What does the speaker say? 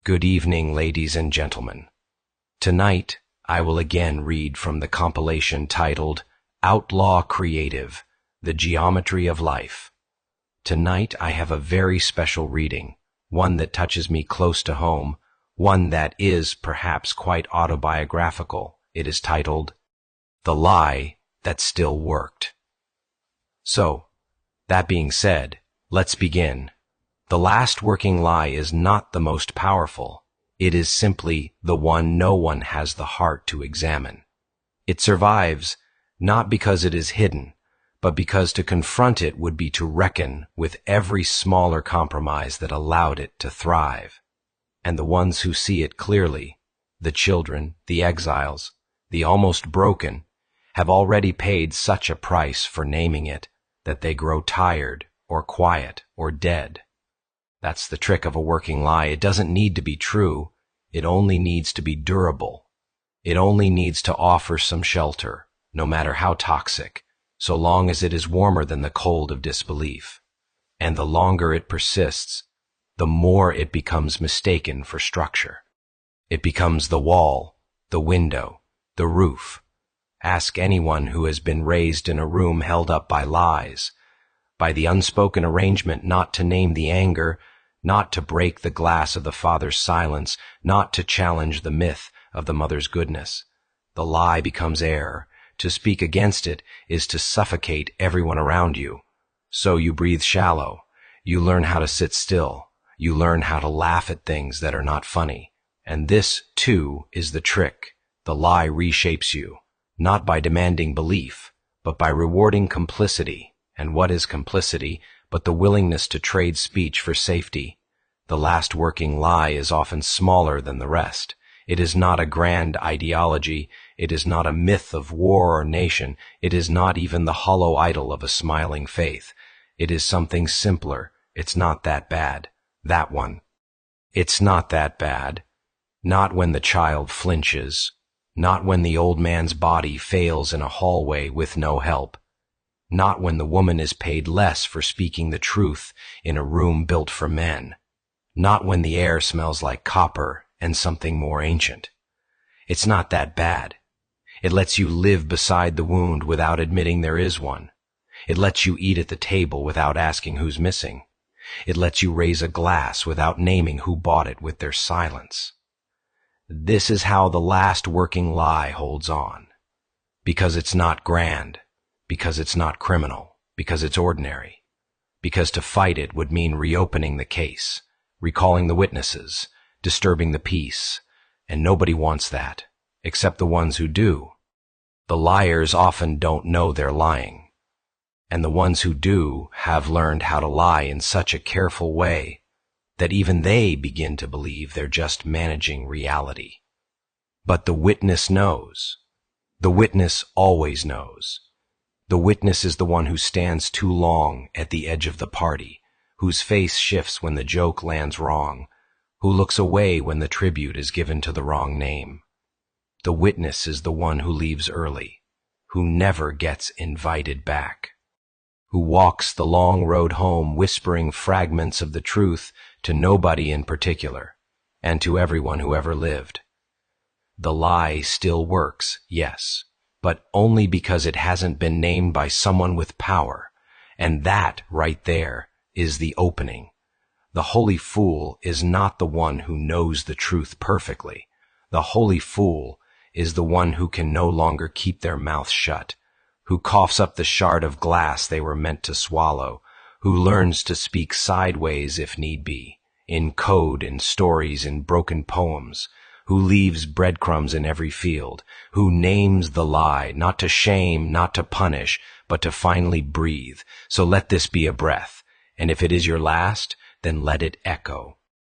Good evening, ladies and gentlemen. Tonight, I will again read from the compilation titled Outlaw Creative, The Geometry of Life. Tonight, I have a very special reading, one that touches me close to home, one that is perhaps quite autobiographical. It is titled, The Lie That Still Worked. So, that being said, let's begin. The last working lie is not the most powerful. It is simply the one no one has the heart to examine. It survives not because it is hidden, but because to confront it would be to reckon with every smaller compromise that allowed it to thrive. And the ones who see it clearly, the children, the exiles, the almost broken, have already paid such a price for naming it that they grow tired or quiet or dead. That's the trick of a working lie. It doesn't need to be true. It only needs to be durable. It only needs to offer some shelter, no matter how toxic, so long as it is warmer than the cold of disbelief. And the longer it persists, the more it becomes mistaken for structure. It becomes the wall, the window, the roof. Ask anyone who has been raised in a room held up by lies, by the unspoken arrangement not to name the anger, not to break the glass of the father's silence, not to challenge the myth of the mother's goodness. The lie becomes air. To speak against it is to suffocate everyone around you. So you breathe shallow. You learn how to sit still. You learn how to laugh at things that are not funny. And this, too, is the trick. The lie reshapes you, not by demanding belief, but by rewarding complicity. And what is complicity but the willingness to trade speech for safety? The last working lie is often smaller than the rest. It is not a grand ideology. It is not a myth of war or nation. It is not even the hollow idol of a smiling faith. It is something simpler. It's not that bad. That one. It's not that bad. Not when the child flinches. Not when the old man's body fails in a hallway with no help. Not when the woman is paid less for speaking the truth in a room built for men. Not when the air smells like copper and something more ancient. It's not that bad. It lets you live beside the wound without admitting there is one. It lets you eat at the table without asking who's missing. It lets you raise a glass without naming who bought it with their silence. This is how the last working lie holds on. Because it's not grand. Because it's not criminal, because it's ordinary, because to fight it would mean reopening the case, recalling the witnesses, disturbing the peace, and nobody wants that, except the ones who do. The liars often don't know they're lying, and the ones who do have learned how to lie in such a careful way that even they begin to believe they're just managing reality. But the witness knows. The witness always knows. The witness is the one who stands too long at the edge of the party, whose face shifts when the joke lands wrong, who looks away when the tribute is given to the wrong name. The witness is the one who leaves early, who never gets invited back, who walks the long road home whispering fragments of the truth to nobody in particular, and to everyone who ever lived. The lie still works, yes, but only because it hasn't been named by someone with power, and that right there is the opening. The holy fool is not the one who knows the truth perfectly. The holy fool is the one who can no longer keep their mouth shut, who coughs up the shard of glass they were meant to swallow, who learns to speak sideways if need be, in code, in stories, in broken poems, who leaves breadcrumbs in every field, who names the lie, not to shame, not to punish, but to finally breathe. So let this be a breath, and if it is your last, then let it echo.